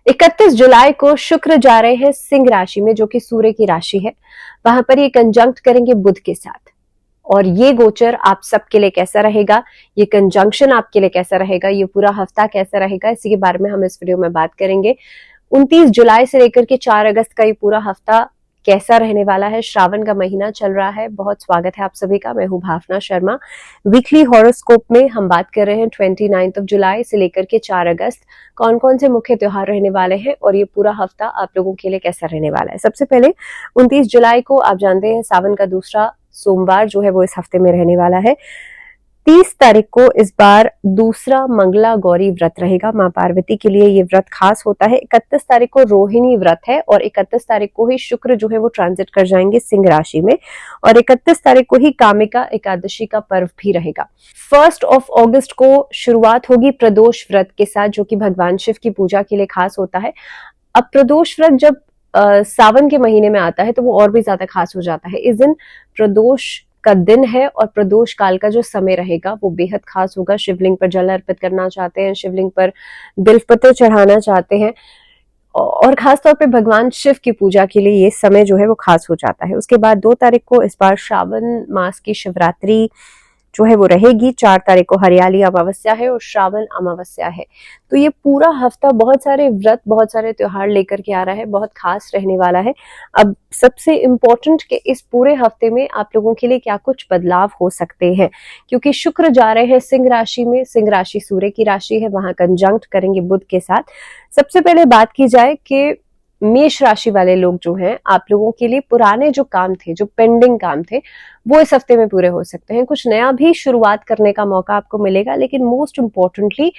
31 जुलाई को शुक्र जा रहे हैं सिंह राशि में, जो कि सूर्य की राशि है। वहां पर ये कंजंक्ट करेंगे बुध के साथ। और ये गोचर आप सबके लिए कैसा रहेगा, ये कंजंक्शन आपके लिए कैसा रहेगा, ये पूरा हफ्ता कैसा रहेगा, इसी के बारे में हम इस वीडियो में बात करेंगे। 29 जुलाई से लेकर के 4 अगस्त का ये पूरा हफ्ता कैसा रहने वाला है। श्रावण का महीना चल रहा है। बहुत स्वागत है आप सभी का। मैं हूं भावना शर्मा। वीकली हॉरोस्कोप में हम बात कर रहे हैं 29 जुलाई से लेकर के 4 अगस्त कौन कौन से मुख्य त्योहार रहने वाले हैं और ये पूरा हफ्ता आप लोगों के लिए कैसा रहने वाला है। सबसे पहले 29 जुलाई को आप जानते हैं सावन का दूसरा सोमवार जो है वो इस हफ्ते में रहने वाला है। 30 तारीख को इस बार दूसरा मंगला गौरी व्रत रहेगा। मां पार्वती के लिए ये व्रत खास होता है। 31 तारीख को रोहिणी व्रत है और 31 तारीख को ही शुक्र जो है वो ट्रांजिट कर जाएंगे सिंह राशि में और 31 तारीख को ही कामिका एकादशी का पर्व भी रहेगा। 1 अगस्त को शुरुआत होगी प्रदोष व्रत के साथ, जो कि भगवान शिव की पूजा के लिए खास होता है। अब प्रदोष व्रत जब सावन के महीने में आता है तो वो और भी ज्यादा खास हो जाता है। इस दिन प्रदोष का दिन है और प्रदोष काल का जो समय रहेगा वो बेहद खास होगा। शिवलिंग पर जल अर्पित करना चाहते हैं, शिवलिंग पर बिल्वपत्र चढ़ाना चाहते हैं और खासतौर पे भगवान शिव की पूजा के लिए ये समय जो है वो खास हो जाता है। उसके बाद 2 तारीख को इस बार श्रावण मास की शिवरात्रि जो है वो रहेगी। 4 तारीख को हरियाली अमावस्या है और श्रावण अमावस्या है। तो ये पूरा हफ्ता बहुत सारे व्रत, बहुत सारे त्योहार लेकर के आ रहा है, बहुत खास रहने वाला है। अब सबसे इम्पोर्टेंट कि इस पूरे हफ्ते में आप लोगों के लिए क्या कुछ बदलाव हो सकते हैं, क्योंकि शुक्र जा रहे हैं सिंह राशि में। सिंह राशि सूर्य की राशि है, वहां कंजंक्ट करेंगे बुध के साथ। सबसे पहले बात की जाए कि मेष राशि वाले लोग जो हैं, आप लोगों के लिए पुराने जो काम थे, जो पेंडिंग काम थे, वो इस हफ्ते में पूरे हो सकते हैं। कुछ नया भी शुरुआत करने का मौका आपको मिलेगा, लेकिन मोस्ट इंपॉर्टेंटली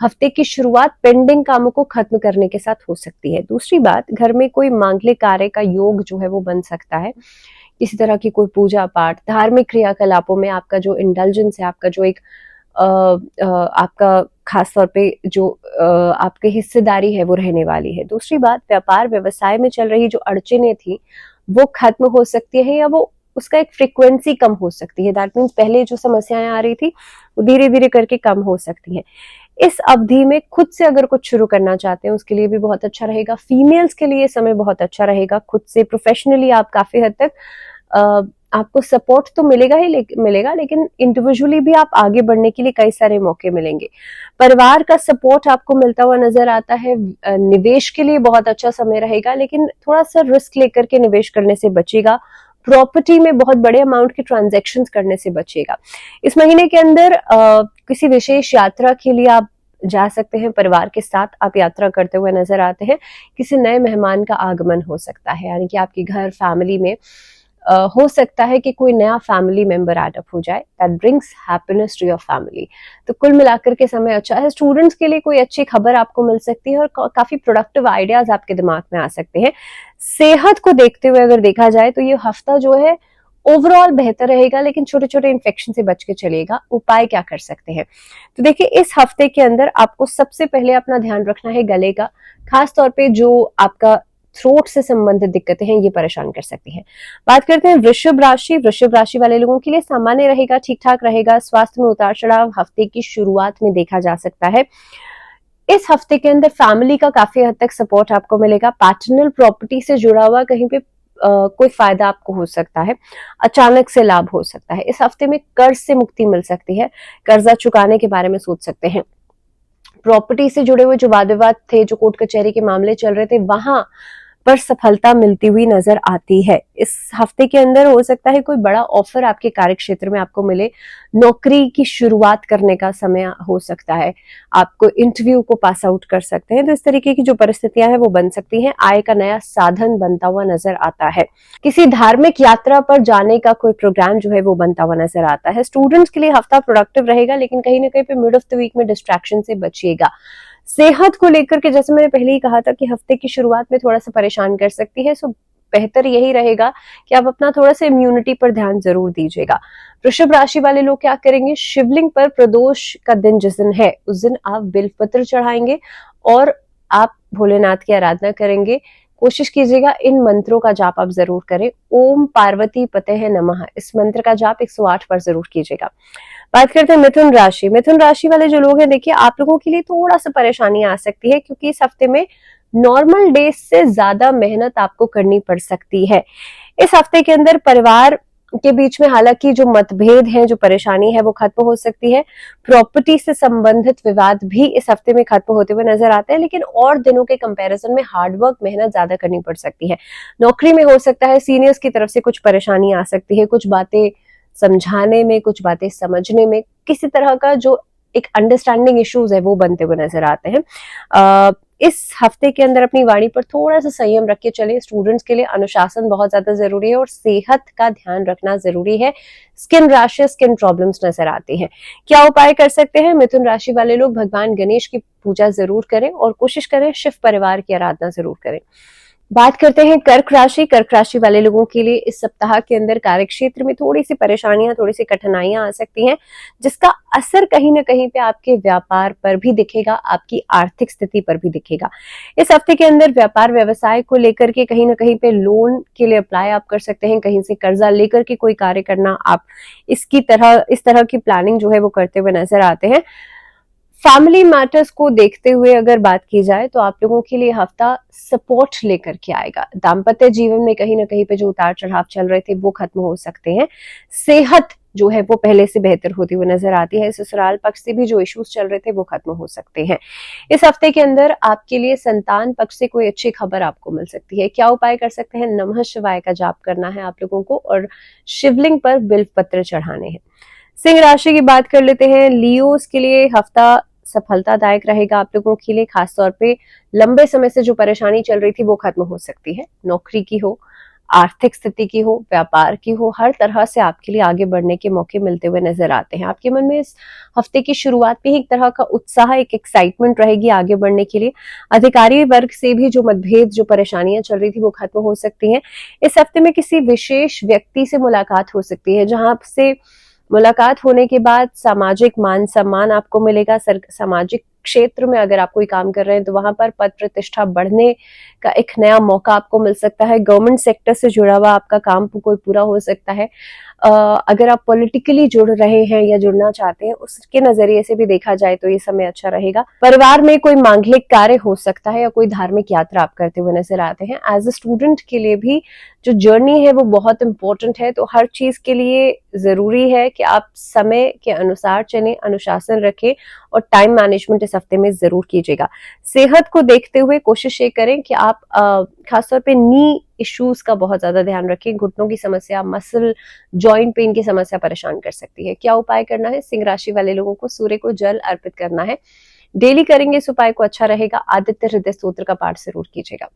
हफ्ते की शुरुआत पेंडिंग कामों को खत्म करने के साथ हो सकती है। दूसरी बात, घर में कोई मांगलिक कार्य का योग जो है वो बन सकता है। इसी तरह की कोई पूजा पाठ, धार्मिक क्रियाकलापों में आपका जो इंडल्जेंस है, आपका जो एक आपका खास तौर पे जो आपकी हिस्सेदारी है वो रहने वाली है। दूसरी बात, व्यापार व्यवसाय में चल रही जो अड़चनें थी वो खत्म हो सकती है या वो उसका एक फ्रीक्वेंसी कम हो सकती है। दैट मीन्स पहले जो समस्याएं आ रही थी वो धीरे धीरे करके कम हो सकती हैं। इस अवधि में खुद से अगर कुछ शुरू करना चाहते हैं उसके लिए भी बहुत अच्छा रहेगा। फीमेल्स के लिए समय बहुत अच्छा रहेगा। खुद से प्रोफेशनली आप काफी हद तक आपको सपोर्ट तो मिलेगा ही मिलेगा, लेकिन इंडिविजुअली भी आप आगे बढ़ने के लिए कई सारे मौके मिलेंगे। परिवार का सपोर्ट आपको मिलता हुआ नजर आता है। निवेश के लिए बहुत अच्छा समय रहेगा, लेकिन थोड़ा सा रिस्क लेकर के निवेश करने से बचेगा। प्रॉपर्टी में बहुत बड़े अमाउंट के ट्रांजैक्शंस करने से बचेगा। इस महीने के अंदर किसी विशेष यात्रा के लिए आप जा सकते हैं। परिवार के साथ आप यात्रा करते हुए नजर आते हैं। किसी नए मेहमान का आगमन हो सकता है, यानी कि आपके घर फैमिली में हो सकता है कि कोई नया फैमिली मेंबर एड अप हो जाए। That brings happiness to your family. तो कुल मिलाकर के समय अच्छा है। स्टूडेंट्स के लिए कोई अच्छी खबर आपको मिल सकती है और काफी प्रोडक्टिव आइडियाज आपके दिमाग में आ सकते हैं। सेहत को देखते हुए अगर देखा जाए तो ये हफ्ता जो है ओवरऑल बेहतर रहेगा, लेकिन छोटे छोटे इन्फेक्शन से बच के चलेगा। उपाय क्या कर सकते हैं, तो देखिए इस हफ्ते के अंदर आपको सबसे पहले अपना ध्यान रखना है गले का। खास तौर पे जो आपका थ्रोट से संबंधित दिक्कतें हैं ये परेशान कर सकती हैं। बात करते हैं वृषभ राशि। वृषभ राशि वाले लोगों के लिए सामान्य रहेगा, ठीक ठाक रहेगा। स्वास्थ्य में उतार चढ़ाव हफ्ते की शुरुआत में देखा जा सकता है। इस हफ्ते के अंदर फैमिली का काफी हद तक सपोर्ट आपको मिलेगा। पैटर्नल प्रॉपर्टी से जुड़ा हुआ कहीं पे कोई फायदा आपको हो सकता है। अचानक से लाभ हो सकता है। इस हफ्ते में कर्ज से मुक्ति मिल सकती है। कर्जा चुकाने के बारे में सोच सकते हैं। प्रॉपर्टी से जुड़े हुए जो वाद विवाद थे, जो कोर्ट कचहरी के मामले चल रहे थे, वहां पर सफलता मिलती हुई नजर आती है। इस हफ्ते के अंदर हो सकता है कोई बड़ा ऑफर आपके कार्य क्षेत्र में आपको मिले। नौकरी की शुरुआत करने का समय हो सकता है। आपको इंटरव्यू को पास आउट कर सकते हैं। तो इस तरीके की जो परिस्थितियां हैं वो बन सकती हैं। आय का नया साधन बनता हुआ नजर आता है। किसी धार्मिक यात्रा पर जाने का कोई प्रोग्राम जो है वो बनता हुआ नजर आता है। स्टूडेंट्स के लिए हफ्ता प्रोडक्टिव रहेगा, लेकिन कहीं ना कहीं पे मिड ऑफ द वीक में डिस्ट्रैक्शन से बचिएगा। सेहत को लेकर के जैसे मैंने पहले ही कहा था कि हफ्ते की शुरुआत में थोड़ा सा परेशान कर सकती है। सो बेहतर यही रहेगा कि आप अपना थोड़ा सा इम्यूनिटी पर ध्यान जरूर दीजिएगा। वृषभ राशि वाले लोग क्या करेंगे, शिवलिंग पर प्रदोष का दिन जिस दिन है उस दिन आप बिल्वपत्र चढ़ाएंगे और आप भोलेनाथ की आराधना करेंगे। कोशिश कीजिएगा इन मंत्रों का जाप आप जरूर करें। ओम पार्वती पते नमः, इस मंत्र का जाप 108 बार जरूर कीजिएगा। बात करते हैं मिथुन राशि। मिथुन राशि वाले जो लोग हैं, देखिए आप लोगों के लिए थोड़ा सा परेशानी आ सकती है, क्योंकि इस हफ्ते में नॉर्मल डेज से ज्यादा मेहनत आपको करनी पड़ सकती है। इस हफ्ते के अंदर परिवार के बीच में हालांकि जो मतभेद हैं, जो परेशानी है वो खत्म हो सकती है। प्रॉपर्टी से संबंधित विवाद भी इस हफ्ते में खत्म होते हुए नजर आते हैं, लेकिन और दिनों के कंपैरिजन में हार्डवर्क, मेहनत ज्यादा करनी पड़ सकती है। नौकरी में हो सकता है सीनियर्स की तरफ से कुछ परेशानी आ सकती है, कुछ बातें समझाने में, कुछ बातें समझने में, किसी तरह का जो एक अंडरस्टैंडिंग इश्यूज है वो बनते हुए नजर आते हैं। इस हफ्ते के अंदर अपनी वाणी पर थोड़ा सा संयम रख के चले। स्टूडेंट्स के लिए अनुशासन बहुत ज्यादा जरूरी है और सेहत का ध्यान रखना जरूरी है। स्किन रैशेस, स्किन प्रॉब्लम्स नजर आती हैं। क्या उपाय कर सकते हैं? मिथुन राशि वाले लोग भगवान गणेश की पूजा जरूर करें और कोशिश करें शिव परिवार की आराधना जरूर करें। बात करते हैं कर्क राशि। कर्क राशि वाले लोगों के लिए इस सप्ताह के अंदर कार्यक्षेत्र में थोड़ी सी परेशानियां, थोड़ी सी कठिनाइयां आ सकती हैं, जिसका असर कहीं ना कहीं पे आपके व्यापार पर भी दिखेगा, आपकी आर्थिक स्थिति पर भी दिखेगा। इस हफ्ते के अंदर व्यापार व्यवसाय को लेकर के कहीं ना कहीं पे लोन के लिए अप्लाई आप कर सकते हैं, कहीं से कर्जा लेकर के कोई कार्य करना, आप इस तरह की प्लानिंग जो है वो करते हुए नजर आते हैं। फैमिली मैटर्स को देखते हुए अगर बात की जाए तो आप लोगों के लिए हफ्ता सपोर्ट लेकर के आएगा। दाम्पत्य जीवन में कहीं ना कहीं पे जो उतार चढ़ाव चल रहे थे वो खत्म हो सकते हैं। सेहत जो है वो पहले से बेहतर होती हुई नजर आती है। ससुराल पक्ष से भी जो इश्यूज चल रहे थे वो खत्म हो सकते हैं। इस हफ्ते के अंदर आपके लिए संतान पक्ष से कोई अच्छी खबर आपको मिल सकती है। क्या उपाय कर सकते हैं? नमः शिवाय का जाप करना है आप लोगों को और शिवलिंग पर बिल्व पत्र चढ़ाने हैं। सिंह राशि की बात कर लेते हैं। लियोस के लिए हफ्ता सफलतादायक रहेगा आप लोगों के लिए। खासतौर पे लंबे समय से जो परेशानी चल रही थी वो खत्म हो सकती है। नौकरी की हो, आर्थिक स्थिति की हो, व्यापार की हो, हर तरह से आपके लिए आगे बढ़ने के मौके मिलते हुए नजर आते हैं। आपके मन में इस हफ्ते की शुरुआत में ही एक तरह का उत्साह, एक एक्साइटमेंट रहेगी आगे बढ़ने के लिए। अधिकारी वर्ग से भी जो मतभेद, जो परेशानियां चल रही थी वो खत्म हो सकती हैं। इस हफ्ते में किसी विशेष व्यक्ति से मुलाकात हो सकती है, जहां से मुलाकात होने के बाद सामाजिक मान सम्मान आपको मिलेगा। सामाजिक क्षेत्र में अगर आप कोई काम कर रहे हैं तो वहां पर पद प्रतिष्ठा बढ़ने का एक नया मौका आपको मिल सकता है। गवर्नमेंट सेक्टर से जुड़ा हुआ आपका काम कोई पूरा हो सकता है। अगर आप पॉलिटिकली जुड़ रहे हैं या जुड़ना चाहते हैं, उसके नजरिए से भी देखा जाए तो ये समय अच्छा रहेगा। परिवार में कोई मांगलिक कार्य हो सकता है या कोई धार्मिक यात्रा आप करते हुए नजर आते हैं। एज अ स्टूडेंट के लिए भी जो जर्नी है वो बहुत इंपॉर्टेंट है, तो हर चीज के लिए जरूरी है कि आप समय के अनुसार चलें, अनुशासन रखें और टाइम मैनेजमेंट इस हफ्ते में जरूर कीजिएगा। सेहत को देखते हुए कोशिश ये करें कि आप खासतौर पे नी इश्यूज का बहुत ज्यादा ध्यान रखें। घुटनों की समस्या, मसल जॉइंट पेन की समस्या परेशान कर सकती है। क्या उपाय करना है? सिंह राशि वाले लोगों को सूर्य को जल अर्पित करना है। डेली करेंगे इस उपाय को, अच्छा रहेगा। आदित्य हृदय स्तोत्र का पाठ जरूर कीजिएगा।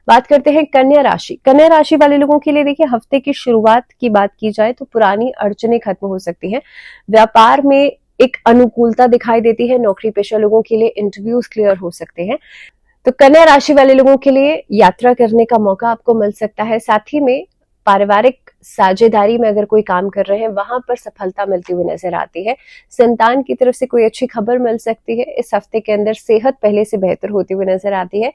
बात करते हैं कन्या राशि। कन्या राशि वाले लोगों के लिए देखिए, हफ्ते की शुरुआत की बात की जाए तो पुरानी अड़चने खत्म हो सकती हैं। व्यापार में एक अनुकूलता दिखाई देती है। नौकरी पेशा लोगों के लिए इंटरव्यूज क्लियर हो सकते हैं। तो कन्या राशि वाले लोगों के लिए यात्रा करने का मौका आपको मिल सकता है। साथ ही में पारिवारिक साझेदारी में अगर कोई काम कर रहे हैं वहां पर सफलता मिलती हुई नजर आती है। संतान की तरफ से कोई अच्छी खबर मिल सकती है। इस हफ्ते के अंदर सेहत पहले से बेहतर होती हुई नजर आती है।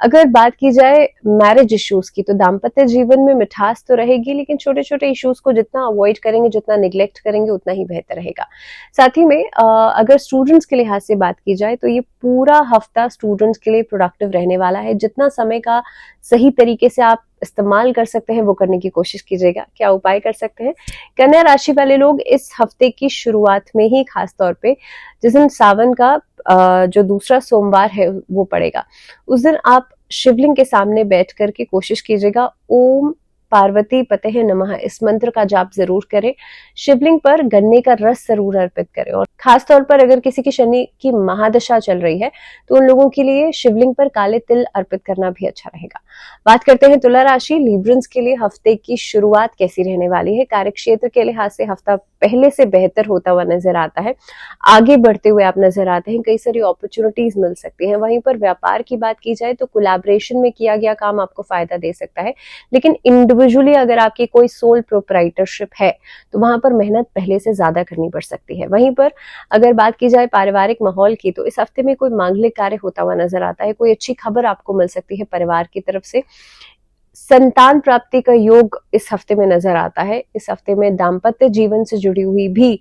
अगर बात की जाए मैरिज इश्यूज की, तो दाम्पत्य जीवन में मिठास तो रहेगी, लेकिन छोटे छोटे इश्यूज को जितना अवॉइड करेंगे, जितना निग्लेक्ट करेंगे, उतना ही बेहतर रहेगा। साथ ही में अगर स्टूडेंट्स के लिहाज से बात की जाए तो ये पूरा हफ्ता स्टूडेंट्स के लिए प्रोडक्टिव रहने वाला है। जितना समय का सही तरीके से आप इस्तेमाल कर सकते हैं वो करने की कोशिश कीजिएगा। क्या उपाय कर सकते हैं? कन्या राशि वाले लोग इस हफ्ते की शुरुआत में ही, खास तौर पे जिस दिन सावन का जो दूसरा सोमवार है वो पड़ेगा, उस दिन आप शिवलिंग के सामने बैठ करके कोशिश कीजिएगा ओम पार्वती पते नमः इस मंत्र का जाप जरूर करें। शिवलिंग पर गन्ने का रस जरूर अर्पित करें। और खासतौर पर अगर किसी की शनि की महादशा चल रही है तो उन लोगों के लिए शिवलिंग पर काले तिल अर्पित करना भी अच्छा रहेगा। बात करते हैं तुला राशि। लिब्रंस के लिए हफ्ते की शुरुआत कैसी रहने वाली है? कार्यक्षेत्र के लिहाज से हफ्ता पहले से बेहतर होता हुआ नजर आता है। आगे बढ़ते हुए आप नजर आते हैं। कई सारी अपॉर्चुनिटीज मिल सकती हैं। वहीं पर व्यापार की बात की जाए तो कोलैबोरेशन में किया गया काम आपको फायदा दे सकता है, लेकिन इंडिविजुअली अगर आपकी कोई सोल प्रोप्राइटरशिप है तो वहां पर मेहनत पहले से ज्यादा करनी पड़ सकती है। वहीं पर अगर बात की जाए पारिवारिक माहौल की, तो इस हफ्ते में कोई मांगलिक कार्य होता हुआ नजर आता है। कोई अच्छी खबर आपको मिल सकती है परिवार की तरफ से। संतान प्राप्ति का योग इस हफ्ते में नजर आता है। इस हफ्ते में दाम्पत्य जीवन से जुड़ी हुई भी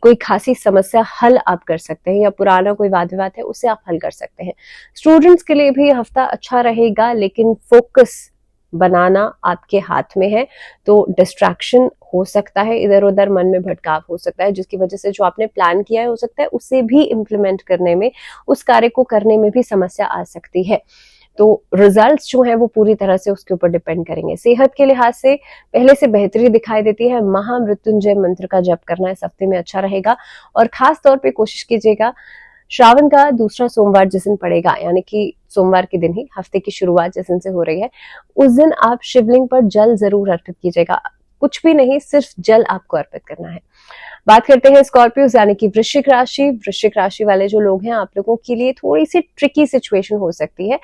कोई खासी समस्या हल आप कर सकते हैं, या पुराना कोई वाद विवाद है उसे आप हल कर सकते हैं। स्टूडेंट्स के लिए भी हफ्ता अच्छा रहेगा, लेकिन फोकस बनाना आपके हाथ में है, तो डिस्ट्रैक्शन हो सकता है, इधर उधर मन में भटकाव हो सकता है, जिसकी वजह से जो आपने प्लान किया है हो सकता है उसे भी इम्प्लीमेंट करने में, उस कार्य को करने में भी समस्या आ सकती है। तो रिजल्ट्स जो है वो पूरी तरह से उसके ऊपर डिपेंड करेंगे। सेहत के लिहाज से पहले से बेहतरी दिखाई देती है। महामृत्युंजय मंत्र का जप करना इस हफ्ते में अच्छा रहेगा, और खास तौर पे कोशिश कीजिएगा श्रावण का दूसरा सोमवार जिस दिन पड़ेगा, यानी कि सोमवार के दिन ही हफ्ते की शुरुआत जिस दिन से हो रही है, उस दिन आप शिवलिंग पर जल जरूर अर्पित कीजिएगा। कुछ भी नहीं, सिर्फ जल आपको अर्पित करना है। बात करते हैं स्कॉर्पियोस यानी कि वृश्चिक राशि। वृश्चिक राशि वाले जो लोग हैं, आप लोगों के लिए थोड़ी सी ट्रिकी सिचुएशन हो सकती है।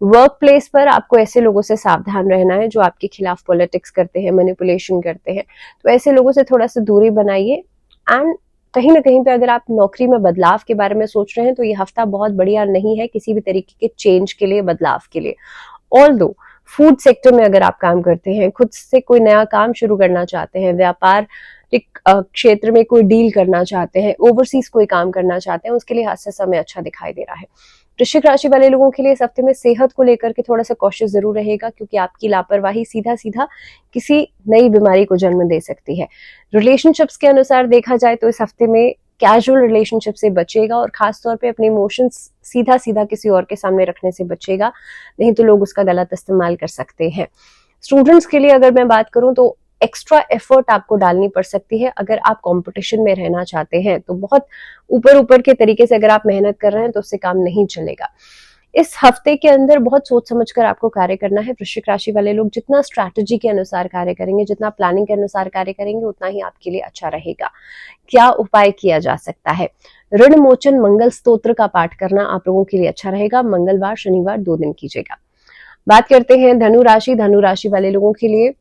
वर्क प्लेस पर आपको ऐसे लोगों से सावधान रहना है जो आपके खिलाफ पॉलिटिक्स करते हैं, मैनिपुलेशन करते हैं, तो ऐसे लोगों से थोड़ा सा दूरी बनाइए। एंड कहीं ना कहीं पे अगर आप नौकरी में बदलाव के बारे में सोच रहे हैं तो ये हफ्ता बहुत बढ़िया नहीं है किसी भी तरीके के चेंज के लिए, बदलाव के लिए। ऑल्दो फूड सेक्टर में अगर आप काम करते हैं, खुद से कोई नया काम शुरू करना चाहते हैं, व्यापार क्षेत्र में कोई डील करना चाहते हैं, ओवरसीज कोई काम करना चाहते हैं, उसके लिए आज से समय अच्छा दिखाई दे रहा है। वृश्चिक राशि वाले लोगों के लिए इस हफ्ते में सेहत को लेकर के थोड़ा सा कॉशियस जरूर रहेगा, क्योंकि आपकी लापरवाही सीधा सीधा किसी नई बीमारी को जन्म दे सकती है। रिलेशनशिप्स के अनुसार देखा जाए तो इस हफ्ते में कैजुअल रिलेशनशिप से बचेगा, और खासतौर पे अपने इमोशंस सीधा सीधा किसी और के सामने रखने से बचेगा, नहीं तो लोग उसका गलत इस्तेमाल कर सकते हैं। स्टूडेंट्स के लिए अगर मैं बात करूं तो एक्स्ट्रा एफर्ट आपको डालनी पड़ सकती है अगर आप कंपटीशन में रहना चाहते हैं। तो बहुत ऊपर ऊपर के तरीके से अगर आप मेहनत कर रहे हैं तो उससे काम नहीं चलेगा। इस हफ्ते के अंदर बहुत सोच समझकर आपको कार्य करना है। वृश्चिक राशि वाले लोग जितना स्ट्रैटेजी के अनुसार कार्य करेंगे, जितना प्लानिंग के अनुसार कार्य करेंगे, उतना ही आपके लिए अच्छा रहेगा। क्या उपाय किया जा सकता है? ऋण मोचन मंगल स्तोत्र का पाठ करना आप लोगों के लिए अच्छा रहेगा। मंगलवार शनिवार 2 दिन कीजिएगा। बात करते हैं धनु राशि। धनु राशि वाले लोगों के लिए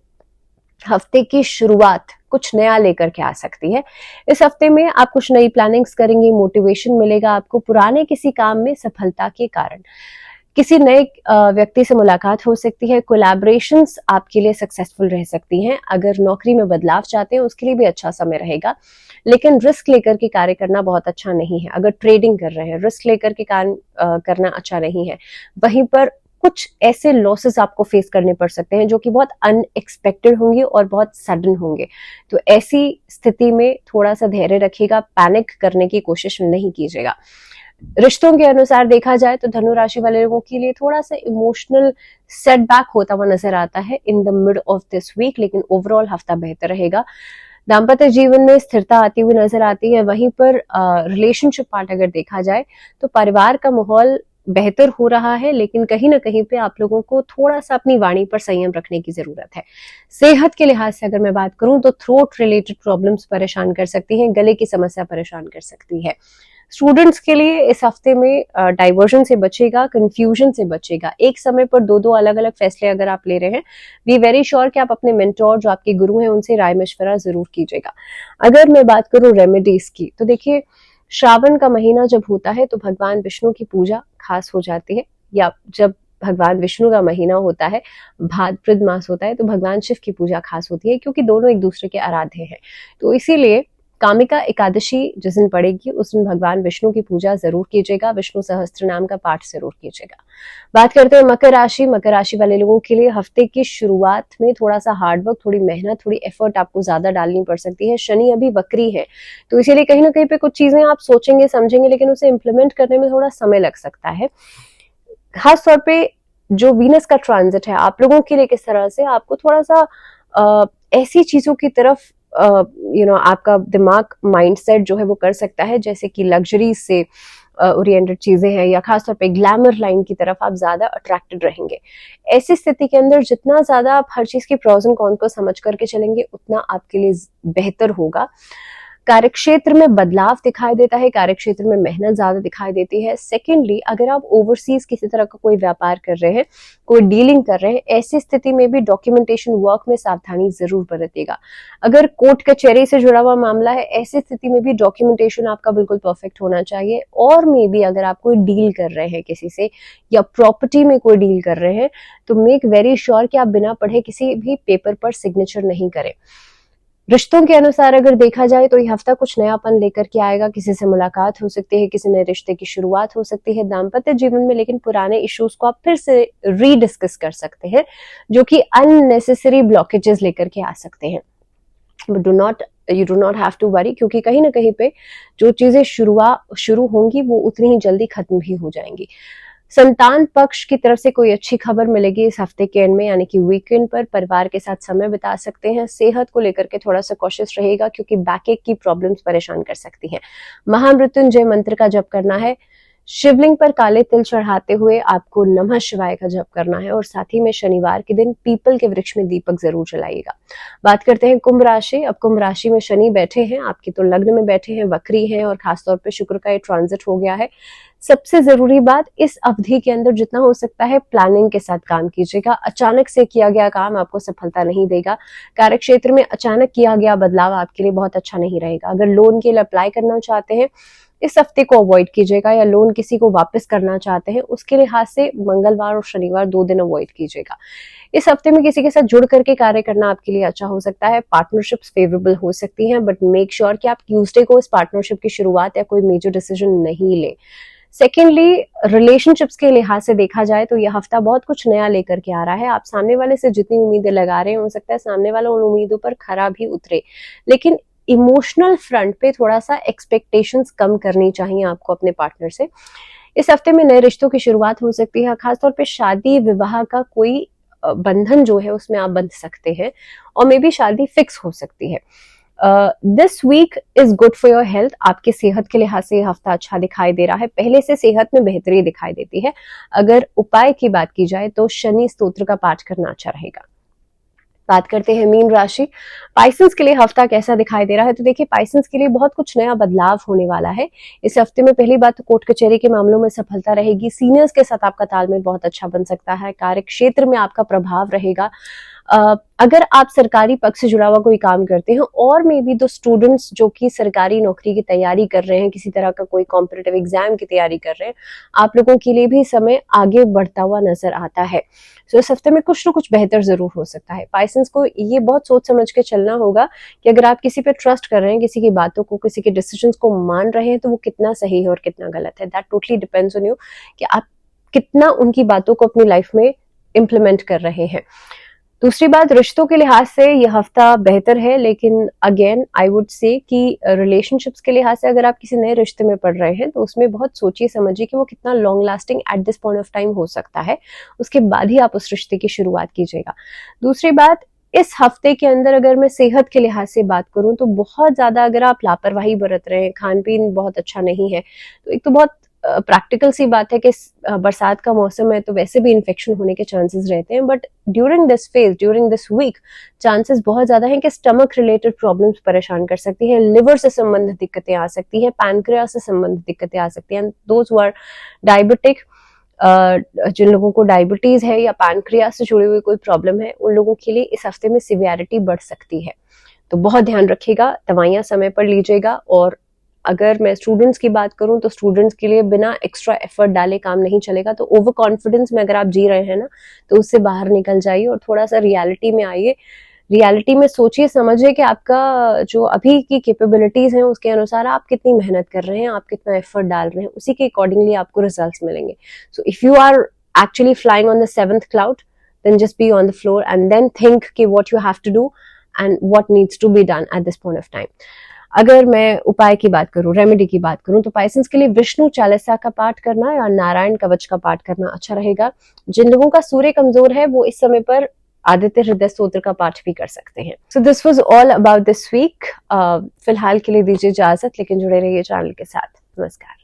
हफ्ते की शुरुआत कुछ नया लेकर के आ सकती है। इस हफ्ते में आप कुछ नई प्लानिंग्स करेंगे, मोटिवेशन मिलेगा आपको पुराने किसी काम में सफलता के कारण। किसी नए व्यक्ति से मुलाकात हो सकती है। कोलैबोरेशंस आपके लिए सक्सेसफुल रह सकती हैं। अगर नौकरी में बदलाव चाहते हैं उसके लिए भी अच्छा समय रहेगा, लेकिन रिस्क लेकर के कार्य करना बहुत अच्छा नहीं है। अगर ट्रेडिंग कर रहे हैं, रिस्क लेकर के काम करना अच्छा नहीं है। वहीं पर कुछ ऐसे लॉसेस आपको फेस करने पड़ सकते हैं जो कि बहुत अनएक्सपेक्टेड होंगे और बहुत सडन होंगे। तो ऐसी स्थिति में थोड़ा सा धैर्य रखिएगा, पैनिक करने की कोशिश नहीं कीजिएगा। रिश्तों के अनुसार देखा जाए तो धनु राशि वाले लोगों के लिए थोड़ा सा इमोशनल सेटबैक होता हुआ नजर आता है in the mid of this week, लेकिन ओवरऑल हफ्ता बेहतर रहेगा। दाम्पत्य जीवन में स्थिरता आती हुई नजर आती है। वहीं पर रिलेशनशिप पार्ट अगर देखा जाए तो परिवार का माहौल बेहतर हो रहा है, लेकिन कहीं ना कहीं पे आप लोगों को थोड़ा सा अपनी वाणी पर संयम रखने की जरूरत है। सेहत के लिहाज से अगर मैं बात करूं तो थ्रोट रिलेटेड प्रॉब्लम्स परेशान कर सकती हैं, गले की समस्या परेशान कर सकती है। स्टूडेंट्स के लिए इस हफ्ते में डाइवर्जन से बचेगा, कंफ्यूजन से बचेगा। एक समय पर दो दो अलग अलग फैसले अगर आप ले रहे हैं, बी वेरी श्योर कि आप अपने मेंटोर जो आपके गुरु हैं उनसे राय मशवरा जरूर कीजिएगा। अगर मैं बात करूं रेमेडीज की, तो देखिए श्रावण का महीना जब होता है तो भगवान विष्णु की पूजा खास हो जाती है, या जब भगवान विष्णु का महीना होता है, भाद्रपद मास होता है, तो भगवान शिव की पूजा खास होती है, क्योंकि दोनों एक दूसरे के आराध्य हैं। तो इसीलिए कामिका एकादशी जिस दिन पड़ेगी उस दिन भगवान विष्णु की पूजा जरूर कीजिएगा, विष्णु सहस्त्र नाम का पाठ जरूर कीजिएगा। बात करते हैं मकर राशि। मकर राशि वाले लोगों के लिए हफ्ते की शुरुआत में थोड़ा सा हार्डवर्क, थोड़ी मेहनत, थोड़ी एफर्ट आपको ज्यादा डालनी पड़ सकती है। शनि अभी वक्री है, तो इसीलिए कहीं ना कहीं पे कुछ चीजें आप सोचेंगे समझेंगे, लेकिन उसे इम्प्लीमेंट करने में थोड़ा समय लग सकता है। खास तौर पे जो वीनस का ट्रांजिट है आप लोगों के लिए किस तरह से आपको थोड़ा सा ऐसी चीजों की तरफ आपका दिमाग माइंडसेट जो है वो कर सकता है, जैसे कि लग्जरी से ओरिएंटेड चीजें हैं, या खासतौर पे ग्लैमर लाइन की तरफ आप ज्यादा अट्रैक्टेड रहेंगे। ऐसी स्थिति के अंदर जितना ज्यादा आप हर चीज के प्रॉज एंड कॉन्स को समझ करके चलेंगे उतना आपके लिए बेहतर होगा। कार्यक्षेत्र में बदलाव दिखाई देता है, कार्यक्षेत्र में मेहनत ज्यादा दिखाई देती है। सेकेंडली, अगर आप ओवरसीज किसी तरह का कोई व्यापार कर रहे हैं, कोई डीलिंग कर रहे हैं, ऐसी स्थिति में भी डॉक्यूमेंटेशन वर्क में सावधानी जरूर बरतिएगा। अगर कोर्ट कचहरी से जुड़ा हुआ मामला है, ऐसी स्थिति में भी डॉक्यूमेंटेशन आपका बिल्कुल परफेक्ट होना चाहिए। और मे बी अगर आप कोई डील कर रहे हैं किसी से या प्रॉपर्टी में कोई डील कर रहे हैं, तो मेक वेरी श्योर कि आप बिना पढ़े किसी भी पेपर पर सिग्नेचर नहीं करें। रिश्तों के अनुसार अगर देखा जाए तो ये हफ्ता कुछ नयापन लेकर के आएगा। किसी से मुलाकात हो सकती है, किसी नए रिश्ते की शुरुआत हो सकती है दाम्पत्य जीवन में, लेकिन पुराने इश्यूज को आप फिर से रीडिस्कस कर सकते हैं, जो कि अननेसेसरी ब्लॉकेजेस लेकर के आ सकते हैं। You do not have to worry, क्योंकि कहीं ना कहीं पे जो चीजें शुरू होंगी वो उतनी ही जल्दी खत्म भी हो जाएंगी। संतान पक्ष की तरफ से कोई अच्छी खबर मिलेगी इस हफ्ते के एंड में, यानी कि वीकेंड पर परिवार के साथ समय बिता सकते हैं। सेहत को लेकर के थोड़ा सा कॉशियस रहेगा, क्योंकि बैकएक की प्रॉब्लम्स परेशान कर सकती हैं। महामृत्युंजय मंत्र का जप करना है। शिवलिंग पर काले तिल चढ़ाते हुए आपको नमः शिवाय का जप करना है, और साथ ही में शनिवार के दिन पीपल के वृक्ष में दीपक जरूर जलाइएगा। बात करते हैं कुंभ राशि। अब कुंभ राशि में शनि बैठे हैं, आपकी तो लग्न में बैठे हैं, वक्री हैं, और खासतौर पे शुक्र का ये ट्रांजिट हो गया है। सबसे जरूरी बात, इस अवधि के अंदर जितना हो सकता है प्लानिंग के साथ काम कीजिएगा। अचानक से किया गया काम आपको सफलता नहीं देगा। कार्यक्षेत्र में अचानक किया गया बदलाव आपके लिए बहुत अच्छा नहीं रहेगा। अगर लोन के लिए अप्लाई करना चाहते हैं, इस हफ्ते को अवॉइड कीजिएगा, या लोन किसी को वापस करना चाहते हैं उसके लिहाज से मंगलवार और शनिवार 2 दिन अवॉइड कीजिएगा। इस हफ्ते में किसी के साथ जुड़ करके कार्य करना आपके लिए अच्छा हो सकता है। पार्टनरशिप्स फेवरेबल हो सकती हैं, बट मेक श्योर कि आप ट्यूसडे को इस पार्टनरशिप की शुरुआत या कोई मेजर डिसीजन नहीं ले। सेकेंडली, रिलेशनशिप्स के लिहाज से देखा जाए तो यह हफ्ता बहुत कुछ नया लेकर के आ रहा है। आप सामने वाले से जितनी उम्मीदें लगा रहे हैं, हो सकता है सामने वाला उन उम्मीदों पर खरा भी उतरे, लेकिन इमोशनल फ्रंट पे थोड़ा सा एक्सपेक्टेशंस कम करनी चाहिए आपको अपने पार्टनर से। इस हफ्ते में नए रिश्तों की शुरुआत हो सकती है, खासतौर पे शादी विवाह का कोई बंधन जो है उसमें आप बंध सकते हैं, और मे बी शादी फिक्स हो सकती है। This week is good for your health. आपकी सेहत के लिहाज से यह हफ्ता अच्छा दिखाई दे रहा है, पहले से सेहत में बेहतरी दिखाई देती है। अगर उपाय की बात की जाए तो शनि स्तोत्र का पाठ करना अच्छा रहेगा। बात करते हैं मीन राशि। पाइसेंस के लिए हफ्ता कैसा दिखाई दे रहा है, तो देखिए पाइसेंस के लिए बहुत कुछ नया बदलाव होने वाला है इस हफ्ते में। पहली बात तो कोर्ट कचहरी के मामलों में सफलता रहेगी। सीनियर्स के साथ आपका तालमेल बहुत अच्छा बन सकता है। कार्य क्षेत्र में आपका प्रभाव रहेगा। अगर आप सरकारी पक्ष से जुड़ा हुआ कोई काम करते हैं, और मे बी दो स्टूडेंट्स जो कि सरकारी नौकरी की तैयारी कर रहे हैं, किसी तरह का कोई कॉम्पिटिटिव एग्जाम की तैयारी कर रहे हैं, आप लोगों के लिए भी समय आगे बढ़ता हुआ नजर आता है। तो इस हफ्ते में कुछ ना कुछ बेहतर जरूर हो सकता है। पाइसेंस को ये बहुत सोच समझ के चलना होगा कि अगर आप किसी पे ट्रस्ट कर रहे हैं, किसी की बातों को, किसी के डिसीजंस को मान रहे हैं, तो वो कितना सही है और कितना गलत है। That totally depends on you कि आप कितना उनकी बातों को अपनी लाइफ में इम्प्लीमेंट कर रहे हैं। दूसरी बात, रिश्तों के लिहाज से यह हफ्ता बेहतर है, लेकिन अगेन आई वुड से कि रिलेशनशिप्स के लिहाज से अगर आप किसी नए रिश्ते में पड़ रहे हैं, तो उसमें बहुत सोचिए समझिए कि वो कितना long lasting at this point of time हो सकता है। उसके बाद ही आप उस रिश्ते की शुरुआत कीजिएगा। दूसरी बात, इस हफ्ते के अंदर अगर मैं सेहत के लिहाज से बात करूं, तो बहुत ज्यादा अगर आप लापरवाही बरत रहे हैं, खान पीन बहुत अच्छा नहीं है, तो एक तो बहुत प्रैक्टिकल सी बात है कि बरसात का मौसम है, तो वैसे भी इन्फेक्शन होने के चांसेस रहते हैं। But during this phase, during this week, chances बहुत ज्यादा हैं कि स्टमक रिलेटेड प्रॉब्लम्स परेशान कर सकती हैं, लिवर से संबंधित दिक्कतें आ सकती हैं, पैनक्रियास से संबंधित दिक्कतें आ सकती हैं। दोज हु आर डायबिटिक, जिन लोगों को डायबिटीज है या पैनक्रियास से जुड़ी हुई कोई प्रॉब्लम है, उन लोगों के लिए इस हफ्ते में सिवियरिटी बढ़ सकती है। तो बहुत ध्यान रखिएगा, दवाइयां समय पर लीजिएगा। और अगर मैं स्टूडेंट्स की बात करूं, तो स्टूडेंट्स के लिए बिना एक्स्ट्रा एफर्ट डाले काम नहीं चलेगा। तो ओवर कॉन्फिडेंस में अगर आप जी रहे हैं ना, तो उससे बाहर निकल जाइए और थोड़ा सा रियलिटी में आइए। रियलिटी में सोचिए समझिए कि आपका जो अभी की कैपेबिलिटीज हैं, उसके अनुसार आप कितनी मेहनत कर रहे हैं, आप कितना एफर्ट डाल रहे हैं, उसी के अकॉर्डिंगली आपको रिजल्ट्स मिलेंगे। So if you are actually flying on the 7th cloud, then just be on the floor and then think कि what you have to do and what needs to be done at this point of time. अगर मैं उपाय की बात करूं, remedy की बात करूं, तो पाइसेंस के लिए विष्णु चालीसा का पाठ करना या नारायण कवच का पाठ करना अच्छा रहेगा। जिन लोगों का सूर्य कमजोर है, वो इस समय पर आदित्य हृदय स्तोत्र का पाठ भी कर सकते हैं। So this was all about this week. फिलहाल के लिए दीजिए इजाजत, लेकिन जुड़े रहिए चैनल के साथ। नमस्कार।